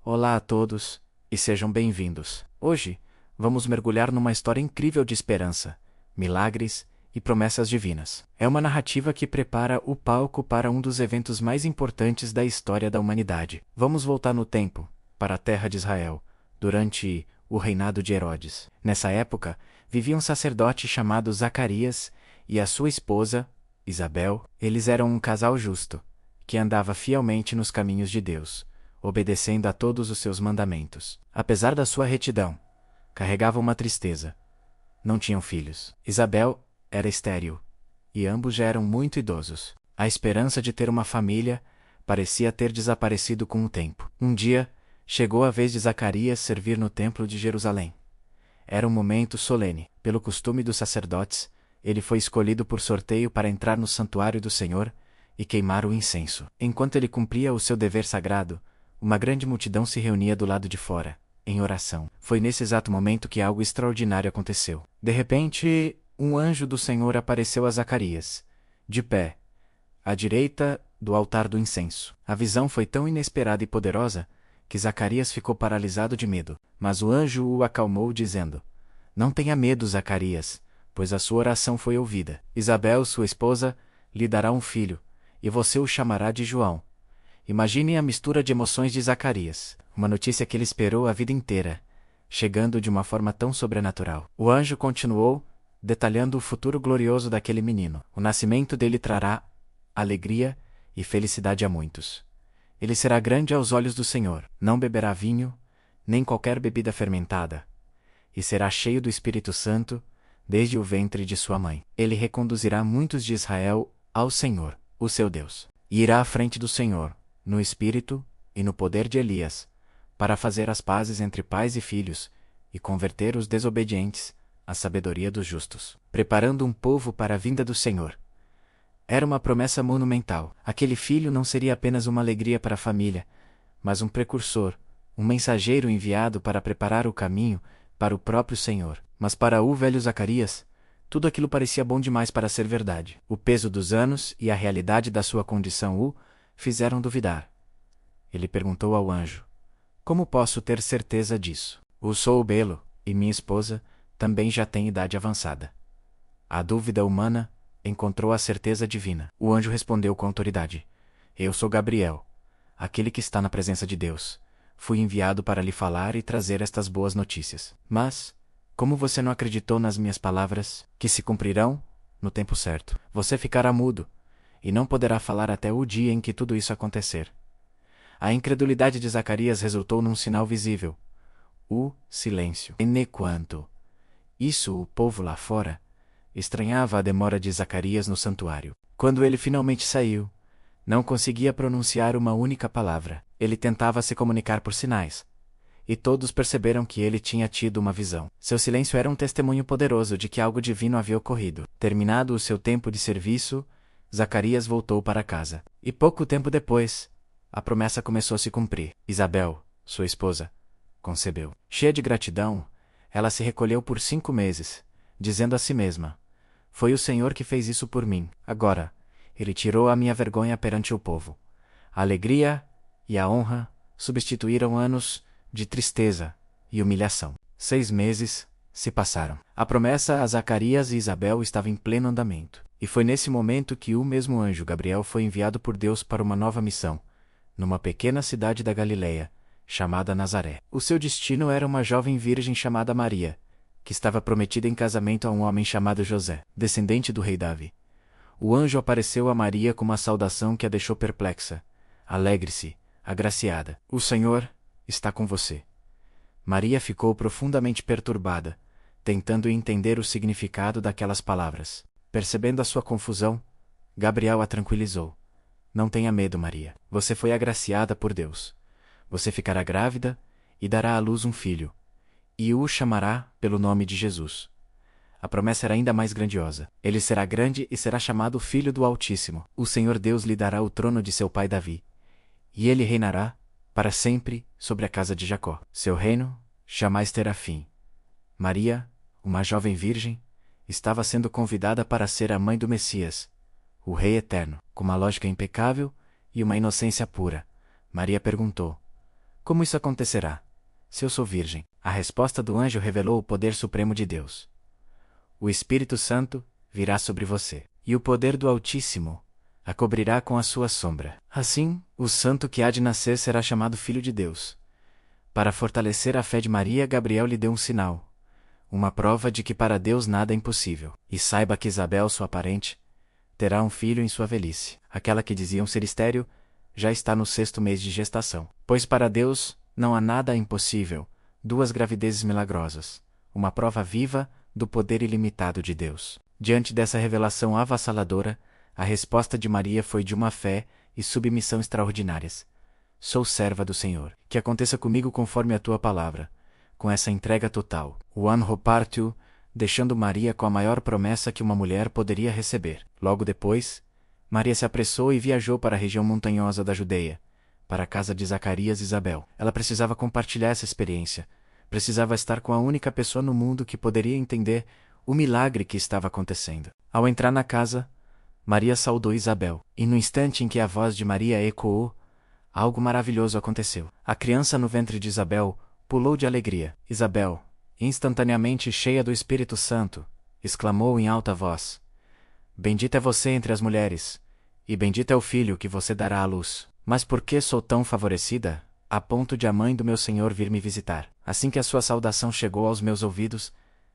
Olá a todos, e sejam bem-vindos. Hoje, vamos mergulhar numa história incrível de esperança, milagres e promessas divinas. É uma narrativa que prepara o palco para um dos eventos mais importantes da história da humanidade. Vamos voltar no tempo, para a terra de Israel, durante o reinado de Herodes. Nessa época, vivia um sacerdote chamado Zacarias e a sua esposa, Isabel. Eles eram um casal justo, que andava fielmente nos caminhos de Deus, obedecendo a todos os seus mandamentos. Apesar da sua retidão, carregava uma tristeza. Não tinham filhos. Isabel era estéril, e ambos já eram muito idosos. A esperança de ter uma família parecia ter desaparecido com o tempo. Um dia, chegou a vez de Zacarias servir no templo de Jerusalém. Era um momento solene. Pelo costume dos sacerdotes, ele foi escolhido por sorteio para entrar no santuário do Senhor e queimar o incenso. Enquanto ele cumpria o seu dever sagrado, uma grande multidão se reunia do lado de fora, em oração. Foi nesse exato momento que algo extraordinário aconteceu. De repente, um anjo do Senhor apareceu a Zacarias, de pé, à direita do altar do incenso. A visão foi tão inesperada e poderosa que Zacarias ficou paralisado de medo. Mas o anjo o acalmou, dizendo: "Não tenha medo, Zacarias, pois a sua oração foi ouvida. Isabel, sua esposa, lhe dará um filho, e você o chamará de João." Imagine a mistura de emoções de Zacarias, uma notícia que ele esperou a vida inteira, chegando de uma forma tão sobrenatural. O anjo continuou, detalhando o futuro glorioso daquele menino. O nascimento dele trará alegria e felicidade a muitos. Ele será grande aos olhos do Senhor, não beberá vinho, nem qualquer bebida fermentada, e será cheio do Espírito Santo, desde o ventre de sua mãe. Ele reconduzirá muitos de Israel ao Senhor, o seu Deus, e irá à frente do Senhor, no espírito e no poder de Elias, para fazer as pazes entre pais e filhos, e converter os desobedientes à sabedoria dos justos, preparando um povo para a vinda do Senhor. Era uma promessa monumental. Aquele filho não seria apenas uma alegria para a família, mas um precursor, um mensageiro enviado para preparar o caminho para o próprio Senhor. Mas para o velho Zacarias, tudo aquilo parecia bom demais para ser verdade. O peso dos anos e a realidade da sua condição o fizeram duvidar. Ele perguntou ao anjo: "Como posso ter certeza disso? Sou belo, e minha esposa também já tem idade avançada." A dúvida humana encontrou a certeza divina. O anjo respondeu com autoridade: "Eu sou Gabriel, aquele que está na presença de Deus. Fui enviado para lhe falar e trazer estas boas notícias. Mas, como você não acreditou nas minhas palavras, que se cumprirão no tempo certo, você ficará mudo e não poderá falar até o dia em que tudo isso acontecer." A incredulidade de Zacarias resultou num sinal visível: o silêncio. Enquanto isso, o povo lá fora estranhava a demora de Zacarias no santuário. Quando ele finalmente saiu, não conseguia pronunciar uma única palavra. Ele tentava se comunicar por sinais, e todos perceberam que ele tinha tido uma visão. Seu silêncio era um testemunho poderoso de que algo divino havia ocorrido. Terminado o seu tempo de serviço, Zacarias voltou para casa. E pouco tempo depois, a promessa começou a se cumprir. Isabel, sua esposa, concebeu. Cheia de gratidão, ela se recolheu por 5 meses, dizendo a si mesma: "Foi o Senhor que fez isso por mim. Agora, Ele tirou a minha vergonha perante o povo." A alegria e a honra substituíram anos de tristeza e humilhação. 6 meses se passaram. A promessa a Zacarias e Isabel estava em pleno andamento. E foi nesse momento que o mesmo anjo Gabriel foi enviado por Deus para uma nova missão, numa pequena cidade da Galileia, chamada Nazaré. O seu destino era uma jovem virgem chamada Maria, que estava prometida em casamento a um homem chamado José, descendente do rei Davi. O anjo apareceu a Maria com uma saudação que a deixou perplexa: "Alegre-se, agraciada, o Senhor está com você." Maria ficou profundamente perturbada, tentando entender o significado daquelas palavras. Percebendo a sua confusão, Gabriel a tranquilizou: "Não tenha medo, Maria. Você foi agraciada por Deus. Você ficará grávida e dará à luz um filho, e o chamará pelo nome de Jesus." A promessa era ainda mais grandiosa. Ele será grande e será chamado Filho do Altíssimo. O Senhor Deus lhe dará o trono de seu pai Davi, e ele reinará para sempre sobre a casa de Jacó. Seu reino jamais terá fim. Maria, uma jovem virgem, estava sendo convidada para ser a mãe do Messias, o Rei Eterno. Com uma lógica impecável e uma inocência pura, Maria perguntou: Como isso acontecerá, se eu sou virgem? A resposta do anjo revelou o poder supremo de Deus. O Espírito Santo virá sobre você, e o poder do Altíssimo a cobrirá com a sua sombra. Assim, o santo que há de nascer será chamado Filho de Deus. Para fortalecer a fé de Maria, Gabriel lhe deu um sinal, uma prova de que para Deus nada é impossível. E saiba que Isabel, sua parente, terá um filho em sua velhice. Aquela que diziam ser estéril, já está no 6º mês de gestação. Pois para Deus não há nada impossível. 2 gravidezes milagrosas, uma prova viva do poder ilimitado de Deus. Diante dessa revelação avassaladora, a resposta de Maria foi de uma fé e submissão extraordinárias. Sou serva do Senhor. Que aconteça comigo conforme a tua palavra. Com essa entrega total, o anjo partiu, deixando Maria com a maior promessa que uma mulher poderia receber. Logo depois, Maria se apressou e viajou para a região montanhosa da Judeia, para a casa de Zacarias e Isabel. Ela precisava compartilhar essa experiência. Precisava estar com a única pessoa no mundo que poderia entender o milagre que estava acontecendo. Ao entrar na casa, Maria saudou Isabel, e no instante em que a voz de Maria ecoou, algo maravilhoso aconteceu. A criança no ventre de Isabel pulou de alegria. Isabel, instantaneamente cheia do Espírito Santo, exclamou em alta voz: Bendita é você entre as mulheres, e bendito é o filho que você dará à luz. Mas por que sou tão favorecida, a ponto de a mãe do meu Senhor vir me visitar? Assim que a sua saudação chegou aos meus ouvidos,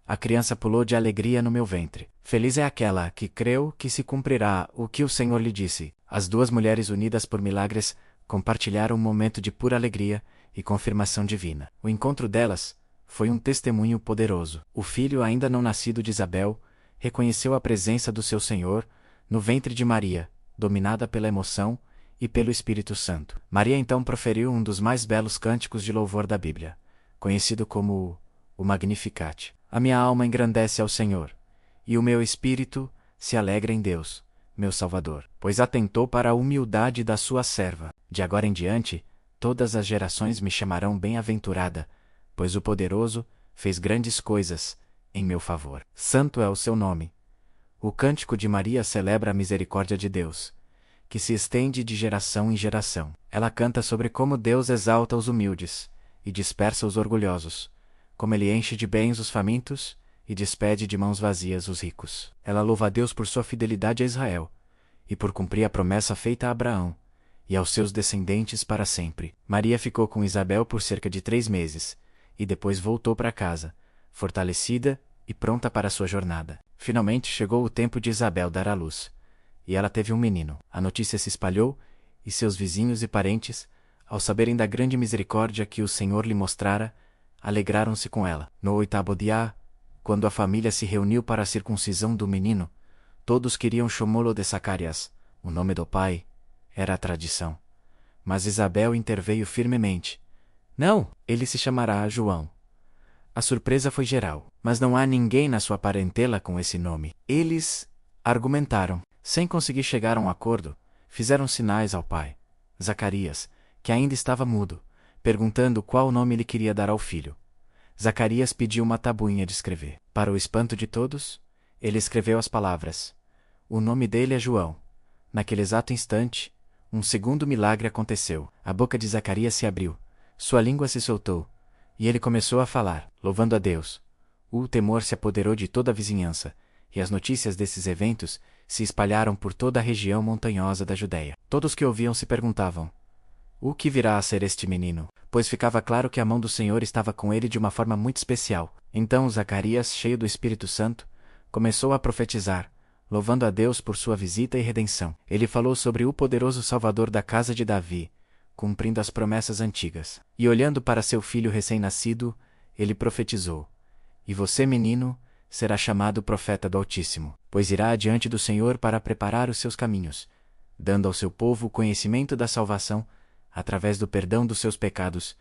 a criança pulou de alegria no meu ventre. Feliz é aquela que creu que se cumprirá o que o Senhor lhe disse. As 2 mulheres unidas por milagres compartilharam um momento de pura alegria e confirmação divina. O encontro delas foi um testemunho poderoso. O filho ainda não nascido de Isabel reconheceu a presença do seu Senhor no ventre de Maria, dominada pela emoção e pelo Espírito Santo. Maria então proferiu um dos mais belos cânticos de louvor da Bíblia, conhecido como o Magnificat. A minha alma engrandece ao Senhor, e o meu espírito se alegra em Deus, meu Salvador, pois atentou para a humildade da sua serva. De agora em diante, todas as gerações me chamarão bem-aventurada, pois o Poderoso fez grandes coisas em meu favor. Santo é o seu nome. O cântico de Maria celebra a misericórdia de Deus, que se estende de geração em geração. Ela canta sobre como Deus exalta os humildes e dispersa os orgulhosos, como ele enche de bens os famintos e despede de mãos vazias os ricos. Ela louva a Deus por sua fidelidade a Israel e por cumprir a promessa feita a Abraão e aos seus descendentes para sempre. Maria ficou com Isabel por cerca de 3 meses e depois voltou para casa, fortalecida e pronta para sua jornada. Finalmente chegou o tempo de Isabel dar à luz, e ela teve um menino. A notícia se espalhou, e seus vizinhos e parentes, ao saberem da grande misericórdia que o Senhor lhe mostrara, alegraram-se com ela. No 8º dia, quando a família se reuniu para a circuncisão do menino, todos queriam chamá-lo de Zacarias. O nome do pai era a tradição. Mas Isabel interveio firmemente. Não, ele se chamará João. A surpresa foi geral, mas não há ninguém na sua parentela com esse nome. Eles argumentaram. Sem conseguir chegar a um acordo, fizeram sinais ao pai, Zacarias, que ainda estava mudo, perguntando qual nome ele queria dar ao filho. Zacarias pediu uma tabuinha de escrever. Para o espanto de todos, ele escreveu as palavras: O nome dele é João. Naquele exato instante, um segundo milagre aconteceu. A boca de Zacarias se abriu, sua língua se soltou, e ele começou a falar, louvando a Deus. O temor se apoderou de toda a vizinhança, e as notícias desses eventos se espalharam por toda a região montanhosa da Judéia. Todos que ouviam se perguntavam: o que virá a ser este menino? Pois ficava claro que a mão do Senhor estava com ele de uma forma muito especial. Então Zacarias, cheio do Espírito Santo, começou a profetizar, louvando a Deus por sua visita e redenção. Ele falou sobre o poderoso Salvador da casa de Davi, cumprindo as promessas antigas. E olhando para seu filho recém-nascido, ele profetizou: E você, menino, será chamado profeta do Altíssimo, pois irá adiante do Senhor para preparar os seus caminhos, dando ao seu povo o conhecimento da salvação, através do perdão dos seus pecados,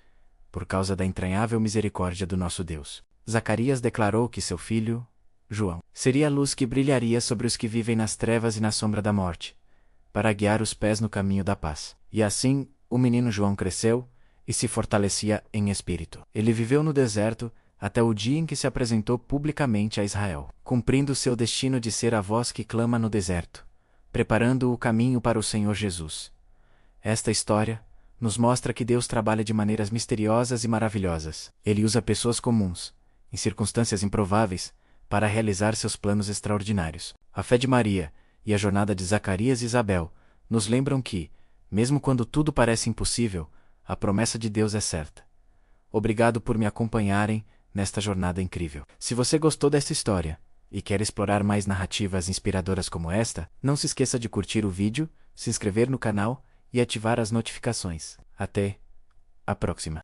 por causa da entranhável misericórdia do nosso Deus. Zacarias declarou que seu filho, João, seria a luz que brilharia sobre os que vivem nas trevas e na sombra da morte, para guiar os pés no caminho da paz. E assim, o menino João cresceu e se fortalecia em espírito. Ele viveu no deserto até o dia em que se apresentou publicamente a Israel, cumprindo seu destino de ser a voz que clama no deserto, preparando o caminho para o Senhor Jesus. Esta história nos mostra que Deus trabalha de maneiras misteriosas e maravilhosas. Ele usa pessoas comuns, em circunstâncias improváveis, para realizar seus planos extraordinários. A fé de Maria e a jornada de Zacarias e Isabel nos lembram que, mesmo quando tudo parece impossível, a promessa de Deus é certa. Obrigado por me acompanharem nesta jornada incrível. Se você gostou desta história e quer explorar mais narrativas inspiradoras como esta, não se esqueça de curtir o vídeo, se inscrever no canal e ativar as notificações. Até a próxima!